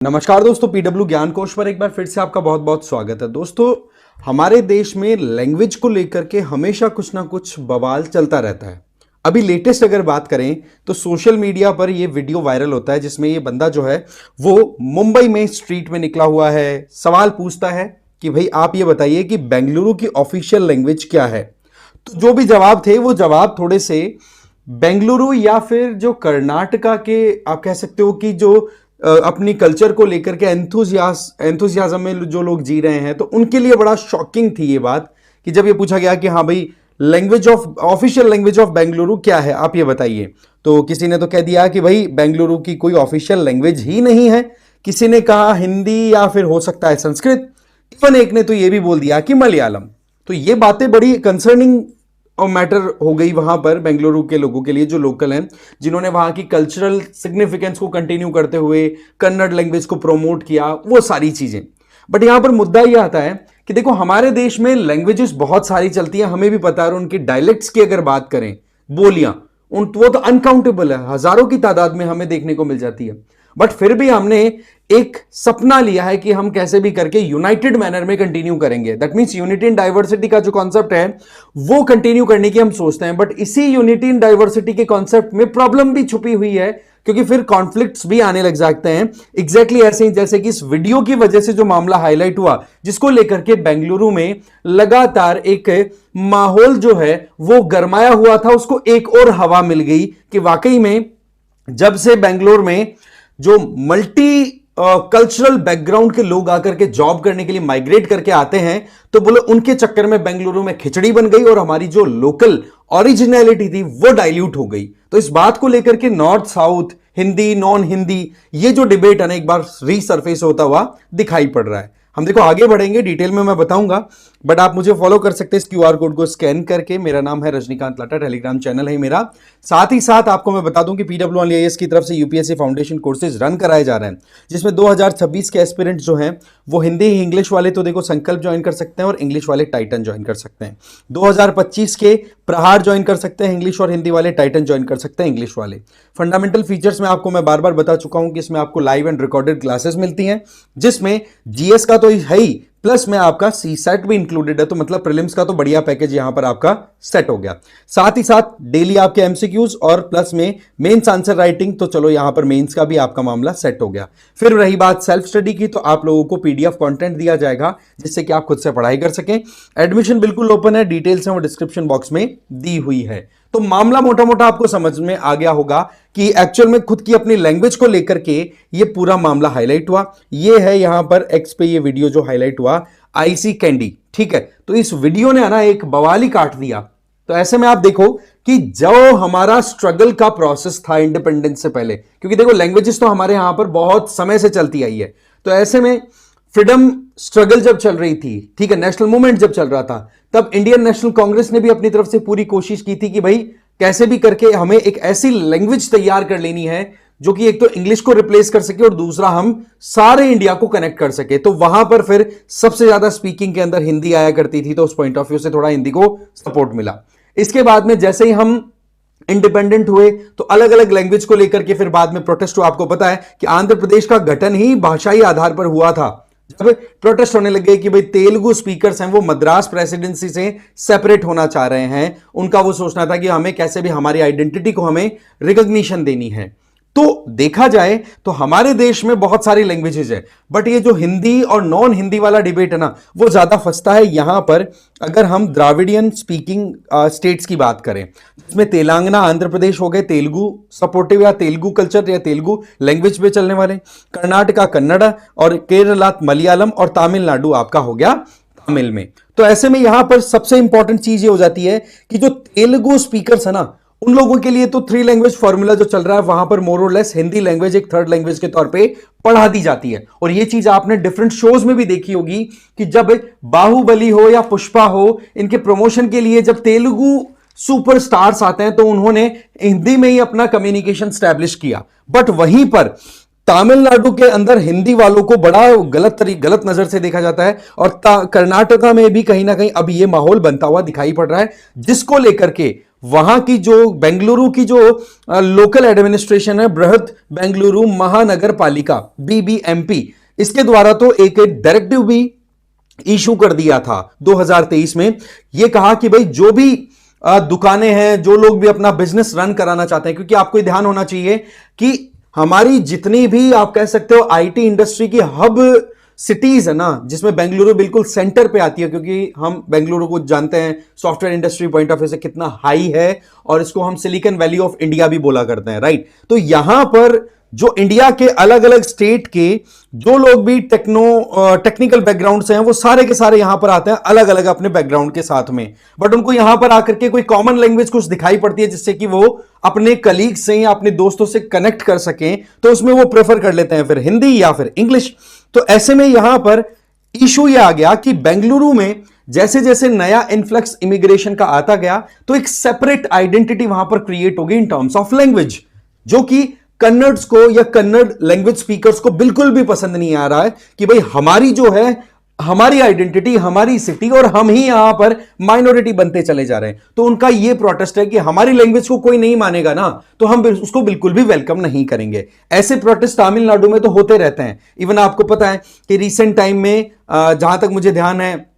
नमस्कार दोस्तों, पीडब्ल्यू ज्ञान कोश पर एक बार फिर से आपका बहुत बहुत स्वागत है। दोस्तों, हमारे देश में लैंग्वेज को लेकर के हमेशा कुछ ना कुछ बवाल चलता रहता है। अभी लेटेस्ट अगर बात करें तो सोशल मीडिया पर यह वीडियो वायरल होता है जिसमें यह बंदा जो है वो मुंबई में स्ट्रीट में निकला हुआ है, सवाल पूछता है कि भाई आप ये बताइए कि बेंगलुरु की ऑफिशियल लैंग्वेज क्या है। तो जो भी जवाब थे वो जवाब थोड़े से बेंगलुरु या फिर जो कर्नाटका के आप कह सकते हो कि जो अपनी कल्चर को लेकर के एंथुजियाज्म में जो लोग जी रहे हैं, तो उनके लिए बड़ा शॉकिंग थी ये बात कि जब ये पूछा गया कि हाँ भाई ऑफिशियल लैंग्वेज ऑफ बेंगलुरु क्या है, आप ये बताइए। तो किसी ने तो कह दिया कि भाई बेंगलुरु की कोई ऑफिशियल लैंग्वेज ही नहीं है, किसी ने कहा हिंदी या फिर हो सकता है संस्कृत, इवन एक ने तो ये भी बोल दिया कि मलयालम। तो ये बातें बड़ी कंसर्निंग और मैटर हो गई वहां पर बेंगलुरु के लोगों के लिए जो लोकल हैं, जिन्होंने वहां की कल्चरल सिग्निफिकेंस को कंटिन्यू करते हुए कन्नड़ लैंग्वेज को प्रमोट किया, वो सारी चीजें। बट यहां पर मुद्दा यह आता है कि देखो, हमारे देश में लैंग्वेजेस बहुत सारी चलती हैं, हमें भी पता है। और उनकी डायलेक्ट्स की अगर बात करें, बोलियां, वो तो अनकाउंटेबल है, हजारों की तादाद में हमें देखने को मिल जाती है। बट फिर भी हमने एक सपना लिया है कि हम कैसे भी करके यूनाइटेड मैनर में कंटिन्यू करेंगे। That means unity in diversity का जो कॉन्सेप्ट है वो कंटिन्यू करने की हम सोचते हैं। बट इसी यूनिटी इन डाइवर्सिटी के कॉन्सेप्ट में प्रॉब्लम भी छुपी हुई है, क्योंकि फिर कॉन्फ्लिक्ट्स भी आने लग जाते हैं। एग्जैक्टली ऐसे ही जैसे कि इस वीडियो की वजह से जो मामला हाईलाइट हुआ, जिसको लेकर के बेंगलुरु में लगातार एक माहौल जो है वो गरमाया हुआ था, उसको एक और हवा मिल गई कि वाकई में जब से बेंगलोर में जो मल्टी कल्चरल बैकग्राउंड के लोग आकर के जॉब करने के लिए माइग्रेट करके आते हैं, तो बोले उनके चक्कर में बेंगलुरु में खिचड़ी बन गई और हमारी जो लोकल ओरिजिनलिटी थी वो डाइल्यूट हो गई। तो इस बात को लेकर के north south, Hindi non Hindi, ये जो डिबेट है ना, एक बार रीसरफेस होता हुआ दिखाई पड़ रहा है। हम देखो आगे बढ़ेंगे, डिटेल में मैं बताऊंगा, बट आप मुझे फॉलो कर सकते हैं इस क्यूआर कोड को स्कैन करके। मेरा नाम है रजनीकांत लाटा, टेलीग्राम चैनल है मेरा। साथ ही साथ आपको मैं बता दूं कि PWIAS की तरफ से यूपीएससी फाउंडेशन कोर्सेज रन कराए जा रहे हैं, जिसमें 2026 के एस्पिरेंट्स जो हैं वो हिंदी इंग्लिश वाले तो देखो संकल्प ज्वाइन कर सकते हैं और इंग्लिश वाले टाइटन ज्वाइन कर सकते हैं। 2025 के प्रहार ज्वाइन कर सकते हैं इंग्लिश और हिंदी वाले, टाइटन ज्वाइन कर सकते हैं इंग्लिश वाले। फंडामेंटल फीचर्स में आपको मैं बार बार बता चुका हूं कि इसमें आपको लाइव एंड रिकॉर्डेड क्लासेस मिलती हैं, जिसमें जीएस का तो है ही, प्लस में आपका सी सेट भी इंक्लूडेड है। तो मतलब प्रीलिम्स का तो बढ़िया पैकेज यहां पर आपका सेट हो गया। साथ ही साथ डेली आपके एमसीक्यूज और प्लस में मेंस आंसर राइटिंग, तो चलो यहां पर मेंस का भी आपका मामला सेट हो गया। फिर रही बात सेल्फ स्टडी की, तो आप लोगों को पीडीएफ कंटेंट दिया जाएगा जिससे कि आप खुद से पढ़ाई कर सकें। एडमिशन बिल्कुल ओपन है, डिटेल्स हैं वो डिस्क्रिप्शन बॉक्स में दी हुई है। तो मामला मोटा मोटा आपको समझ में आ गया होगा कि एक्चुअल में खुद की अपनी लैंग्वेज को लेकर के ये पूरा मामला हाईलाइट हुआ। ये है यहां पर एक्स पे ये वीडियो जो हाईलाइट हुआ, आईसी कैंडी, ठीक है। तो इस वीडियो ने ना एक बवाल ही काट दिया। तो ऐसे में आप देखो कि जो हमारा स्ट्रगल का प्रोसेस था इंडिपेंडेंस से पहले, क्योंकि देखो लैंग्वेजेस तो हमारे यहां पर बहुत समय से चलती आई है, तो ऐसे में फ्रीडम स्ट्रगल जब चल रही थी, ठीक है, नेशनल मूवमेंट जब चल रहा था, तब इंडियन नेशनल कांग्रेस ने भी अपनी तरफ से पूरी कोशिश की थी कि भाई कैसे भी करके हमें एक ऐसी लैंग्वेज तैयार कर लेनी है जो कि एक तो इंग्लिश को रिप्लेस कर सके और दूसरा हम सारे इंडिया को कनेक्ट कर सके। तो वहां पर फिर सबसे ज्यादा स्पीकिंग के अंदर हिंदी आया करती थी, तो उस पॉइंट ऑफ व्यू से थोड़ा हिंदी को सपोर्ट मिला। इसके बाद में जैसे ही हम इंडिपेंडेंट हुए तो अलग अलग लैंग्वेज को लेकर के फिर बाद में प्रोटेस्ट हुआ। आपको पता है कि आंध्र प्रदेश का गठन ही भाषाई आधार पर हुआ था, जब प्रोटेस्ट होने लगे कि भाई तेलुगु स्पीकर्स हैं वो मद्रास प्रेसिडेंसी से सेपरेट होना चाह रहे हैं। उनका वो सोचना था कि हमें कैसे भी हमारी आइडेंटिटी को हमें रिकॉग्निशन देनी है। तो देखा जाए तो हमारे देश में बहुत सारी लैंग्वेजेज है, बट ये जो हिंदी और नॉन हिंदी वाला डिबेट है ना, वो ज्यादा फंसता है यहां पर। अगर हम द्राविडियन स्पीकिंग स्टेट्स की बात करें, जिसमें तेलंगाना, आंध्र प्रदेश हो गए तेलुगु सपोर्टिव या तेलुगु कल्चर या तेलुगु लैंग्वेज पे चलने वाले, कर्नाटका कन्नड़ और केरला मलयालम और तमिलनाडु आपका हो गया तमिल में। तो ऐसे में यहां पर सबसे इंपॉर्टेंट चीज ये हो जाती है कि जो तेलुगु स्पीकर्स है ना, उन लोगों के लिए तो 3 लैंग्वेज फॉर्मूला जो चल रहा है, वहां पर मोर और लेस हिंदी लैंग्वेज एक थर्ड लैंग्वेज के तौर पे पढ़ा दी जाती है। और ये चीज आपने डिफरेंट शोज में भी देखी होगी कि जब बाहुबली हो या पुष्पा हो, इनके प्रमोशन के लिए जब तेलुगु सुपरस्टार्स आते हैं तो उन्होंने हिंदी में ही अपना कम्युनिकेशन स्टैब्लिश किया। बट वहीं पर तमिलनाडु के अंदर हिंदी वालों को बड़ा गलत नजर से देखा जाता है, और कर्नाटका में भी कहीं ना कहीं अब ये माहौल बनता हुआ दिखाई पड़ रहा है, जिसको लेकर के वहां की जो बेंगलुरु की जो लोकल एडमिनिस्ट्रेशन है, बृहद बेंगलुरु महानगर पालिका BBMP, इसके द्वारा तो एक डायरेक्टिव भी इशू कर दिया था 2023 में। यह कहा कि भाई जो भी दुकानें हैं, जो लोग भी अपना बिजनेस रन कराना चाहते हैं, क्योंकि आपको ध्यान होना चाहिए कि हमारी जितनी भी आप कह सकते हो आईटी इंडस्ट्री की हब सिटीज है ना, जिसमें बेंगलुरु बिल्कुल सेंटर पे आती है, क्योंकि हम बेंगलुरु को जानते हैं software industry point of view से कितना हाई है, और इसको हम सिलिकॉन वैली ऑफ इंडिया भी बोला करते हैं, राइट। तो यहां पर जो इंडिया के अलग अलग स्टेट के जो लोग भी टेक्निकल बैकग्राउंड से हैं, वो सारे के सारे यहां पर आते हैं अलग अलग अपने बैकग्राउंड के साथ में, बट उनको यहां पर आकर के कोई कॉमन लैंग्वेज कुछ दिखाई पड़ती है जिससे कि वो अपने कलीग से या अपने दोस्तों से कनेक्ट कर सकें, तो उसमें वो प्रेफर कर लेते हैं फिर हिंदी या फिर इंग्लिश। तो ऐसे में यहां पर इशू यह आ गया कि बेंगलुरु में जैसे जैसे नया इन्फ्लक्स इमिग्रेशन का आता गया, तो एक सेपरेट आइडेंटिटी वहां पर क्रिएट हो गई इन टर्म्स ऑफ लैंग्वेज, जो कि कन्नड्स को या कन्नड़ लैंग्वेज स्पीकर्स को बिल्कुल भी पसंद नहीं आ रहा है कि भाई हमारी जो है, हमारी आइडेंटिटी, हमारी सिटी, और हम ही यहां पर माइनॉरिटी बनते चले जा रहे हैं। तो उनका यह प्रोटेस्ट है कि हमारी लैंग्वेज को कोई नहीं मानेगा ना, तो हम उसको बिल्कुल भी वेलकम नहीं करेंगे। ऐसे प्रोटेस्ट तमिलनाडु में तो होते रहते हैं। इवन आपको पता है कि रिसेंट टाइम में जहां तक मुझे ध्यान है,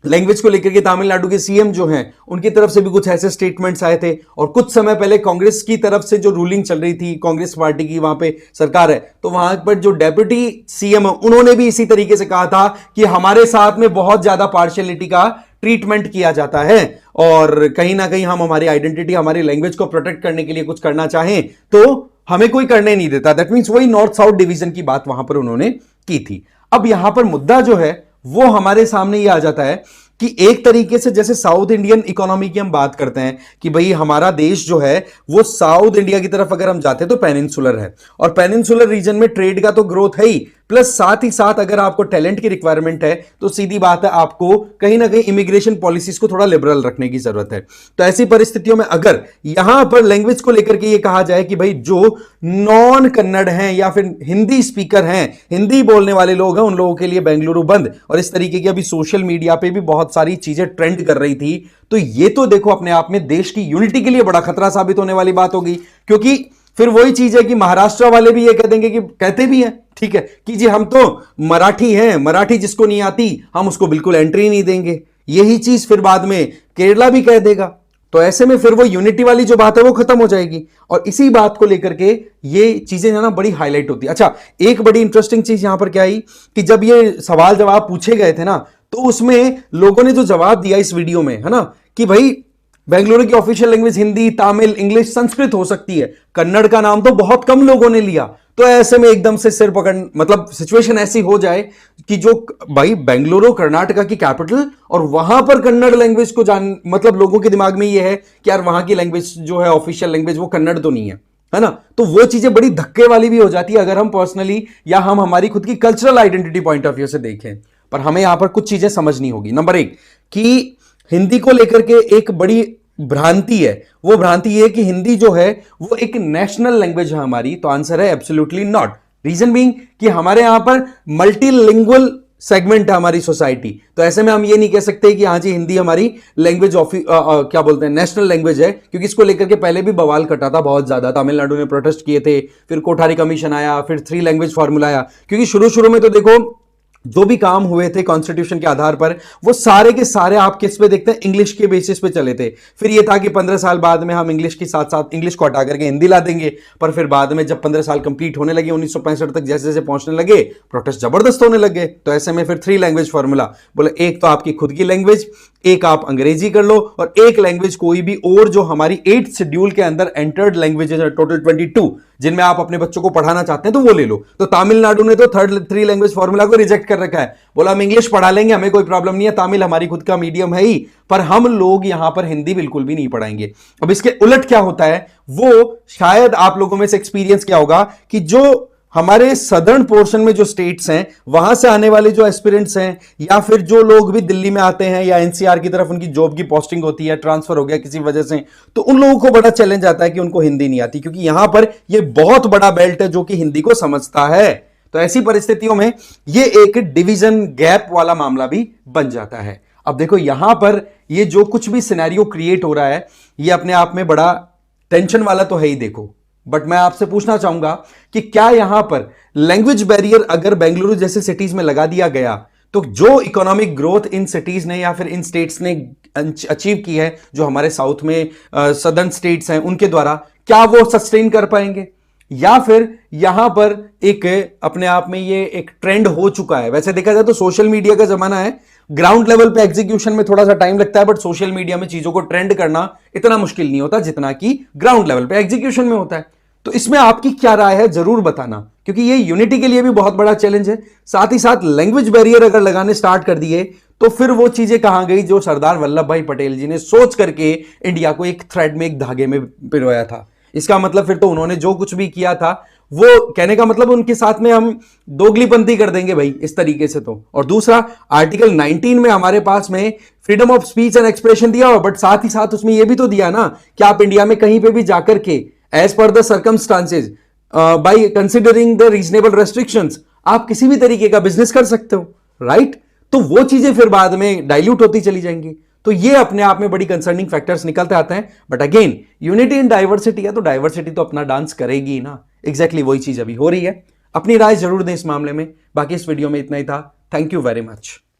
लैंग्वेज को लेकर के तमिलनाडु के सीएम जो हैं, उनकी तरफ से भी कुछ ऐसे स्टेटमेंट्स आए थे। और कुछ समय पहले कांग्रेस की तरफ से जो रूलिंग चल रही थी, कांग्रेस पार्टी की वहां पे सरकार है, तो वहां पर जो डेप्यूटी सीएम है, उन्होंने भी इसी तरीके से कहा था कि हमारे साथ में बहुत ज्यादा पार्शियलिटी का ट्रीटमेंट किया जाता है, और कहीं ना कहीं हम हमारी आइडेंटिटी, हमारी लैंग्वेज को प्रोटेक्ट करने के लिए कुछ करना चाहें तो हमें कोई करने नहीं देता। दैट मीन्स वही नॉर्थ साउथ डिवीजन की बात वहां पर उन्होंने की थी। अब यहां पर मुद्दा जो है वो हमारे सामने ये आ जाता है कि एक तरीके से जैसे साउथ इंडियन इकोनॉमी की हम बात करते हैं कि भाई हमारा देश जो है वो साउथ इंडिया की तरफ अगर हम जाते हैं तो पेनिनसुलर है, और पेनिनसुलर रीजन में ट्रेड का तो ग्रोथ है ही, प्लस साथ ही साथ अगर आपको टैलेंट की रिक्वायरमेंट है तो सीधी बात है आपको कहीं ना कहीं इमिग्रेशन पॉलिसीज को थोड़ा लिबरल रखने की जरूरत है। तो ऐसी परिस्थितियों में अगर यहां पर लैंग्वेज को लेकर के ये कहा जाए कि भाई जो नॉन कन्नड़ हैं या फिर हिंदी स्पीकर हैं, हिंदी बोलने वाले लोग हैं, उन लोगों के लिए बेंगलुरु बंद, और इस तरीके की अभी सोशल मीडिया पे भी बहुत सारी चीजें ट्रेंड कर रही थी, तो ये तो देखो अपने आप में देश की यूनिटी के लिए बड़ा खतरा साबित होने वाली बात होगी। क्योंकि फिर वही चीज है कि महाराष्ट्र वाले भी ये कह देंगे, कि कहते भी हैं ठीक है कि जी हम तो मराठी हैं, मराठी जिसको नहीं आती हम उसको बिल्कुल एंट्री नहीं देंगे। यही चीज फिर बाद में केरला भी कह देगा। तो ऐसे में फिर वो यूनिटी वाली जो बात है वो खत्म हो जाएगी, और इसी बात को लेकर के ये चीजें ना बड़ी हाईलाइट होती है। अच्छा, एक बड़ी इंटरेस्टिंग चीज यहां पर क्या आई कि जब ये सवाल जवाब पूछे गए थे ना, तो उसमें लोगों ने जो जवाब दिया इस वीडियो में है ना, कि भाई बेंगलुरु की official language Hindi, Tamil, English, Sanskrit हो सकती है, कन्नड़ का नाम तो बहुत कम लोगों ने लिया। तो ऐसे में एकदम से सिर पकड़, मतलब सिचुएशन ऐसी हो जाए कि जो भाई बेंगलुरु कर्नाटका की कैपिटल, और वहां पर कन्नड़ लैंग्वेज को मतलब लोगों के दिमाग में ये है कि यार वहां की लैंग्वेज जो है ऑफिशियल लैंग्वेज वो कन्नड़ तो नहीं है ना। तो वो चीजें बड़ी धक्के वाली भी हो जाती है अगर हम पर्सनली या हम हमारी खुद की cultural identity point of view से देखें। पर हमें यहां पर कुछ चीजें समझनी होगी। नंबर एक, कि हिंदी को लेकर के एक बड़ी भ्रांति है। वो भ्रांति ये है कि हिंदी जो है वो एक नेशनल लैंग्वेज है हमारी। तो आंसर है एब्सोल्युटली नॉट। रीजन बीइंग कि हमारे यहां पर मल्टीलिंगुअल सेगमेंट है हमारी सोसाइटी। तो ऐसे में हम ये नहीं कह सकते कि हाँ जी हिंदी हमारी लैंग्वेज क्या बोलते हैं नेशनल लैंग्वेज है, क्योंकि इसको लेकर के पहले भी बवाल कटा था बहुत ज्यादा। तमिलनाडु ने प्रोटेस्ट किए थे, फिर कोठारी कमीशन आया, फिर 3 लैंग्वेज फॉर्मूला आया। क्योंकि शुरू में तो देखो जो भी काम हुए थे कॉन्स्टिट्यूशन के आधार पर, वो सारे के सारे आप किस पे देखते हैं, इंग्लिश के बेसिस पे चले थे। फिर ये था कि 15 साल बाद में हम इंग्लिश के साथ साथ इंग्लिश को हटा करके हिंदी ला देंगे। पर फिर बाद में जब 15 साल कंप्लीट होने लगे, 1965 तक जैसे जैसे पहुंचने लगे, प्रोटेस्ट जबरदस्त होने लगे। तो ऐसे में फिर 3 लैंग्वेज फॉर्मूला बोले, एक तो आपकी खुद की लैंग्वेज, एक आप अंग्रेजी कर लो, और एक लैंग्वेज कोई भी और जो हमारी 8th शेड्यूल के अंदर एंटर्ड लैंग्वेजेस है, टोटल 22, जिनमें आप अपने बच्चों को पढ़ाना चाहते हैं तो वो ले लो। तो तमिलनाडु ने तो 3 लैंग्वेज फॉर्मूला को रिजेक्ट कर रखा है, बोला हम इंग्लिश पढ़ा लेंगे, हमें कोई प्रॉब्लम नहीं है, तमिल हमारी खुद का मीडियम है ही, पर हम लोग यहां पर हिंदी बिल्कुल भी नहीं पढ़ाएंगे। अब इसके उलट क्या होता है, वो शायद आप लोगों में से एक्सपीरियंस क्या होगा कि जो हमारे सदर्न पोर्शन में जो स्टेट्स हैं, वहां से आने वाले जो एस्पिरेंट्स हैं, या फिर जो लोग भी दिल्ली में आते हैं या एनसीआर की तरफ उनकी जॉब की पोस्टिंग होती है, ट्रांसफर हो गया किसी वजह से, तो उन लोगों को बड़ा चैलेंज आता है कि उनको हिंदी नहीं आती, क्योंकि यहां पर ये बहुत बड़ा बेल्ट है जो कि हिंदी को समझता है। तो ऐसी परिस्थितियों में ये एक डिवीजन गैप वाला मामला भी बन जाता है। अब देखो यहां पर ये जो कुछ भी सिनेरियो क्रिएट हो रहा है ये अपने आप में बड़ा टेंशन वाला तो है ही। देखो बट मैं आपसे पूछना चाहूंगा कि क्या यहां पर लैंग्वेज बैरियर अगर बेंगलुरु जैसे सिटीज में लगा दिया गया तो जो इकोनॉमिक ग्रोथ इन सिटीज ने या फिर इन स्टेट्स ने अचीव की है, जो हमारे साउथ में सदर्न स्टेट्स हैं उनके द्वारा, क्या वो सस्टेन कर पाएंगे? या फिर यहां पर एक अपने आप में ये एक ट्रेंड हो चुका है? वैसे देखा जाए तो सोशल मीडिया का जमाना है, ग्राउंड लेवल पे एग्जीक्यूशन में थोड़ा सा टाइम लगता है, बट सोशल मीडिया में चीजों को ट्रेंड करना इतना मुश्किल नहीं होता जितना कि ग्राउंड लेवल पे एग्जीक्यूशन में होता है। तो इसमें आपकी क्या राय है जरूर बताना, क्योंकि ये यूनिटी के लिए भी बहुत बड़ा चैलेंज है। साथ ही साथ लैंग्वेज बैरियर अगर लगाने स्टार्ट कर दिए तो फिर वो चीजें कहां गई जो सरदार वल्लभ भाई पटेल जी ने सोच करके इंडिया को एक थ्रेड में, एक धागे में पिरोया था। इसका मतलब फिर तो उन्होंने जो कुछ भी किया था वो कहने का मतलब उनके साथ में हम दोगलीपंथी कर देंगे भाई इस तरीके से तो। और दूसरा, आर्टिकल 19 में हमारे पास में freedom of speech and expression दिया हुआ, बट साथ ही साथ उसमें यह भी तो दिया ना कि आप इंडिया में कहीं पे भी जाकर के as per the circumstances by considering the reasonable restrictions आप किसी भी तरीके का बिजनेस कर सकते हो, राइट? तो वो चीजें फिर बाद में डाइल्यूट होती चली जाएंगी। तो ये अपने आप में बड़ी कंसर्निंग फैक्टर्स निकलते आते हैं। But again unity in diversity है तो डाइवर्सिटी तो अपना डांस करेगी ही ना। एग्जैक्टली वही चीज अभी हो रही है। अपनी राय जरूर दें इस मामले में। बाकी इस वीडियो में इतना ही था। Thank you very much.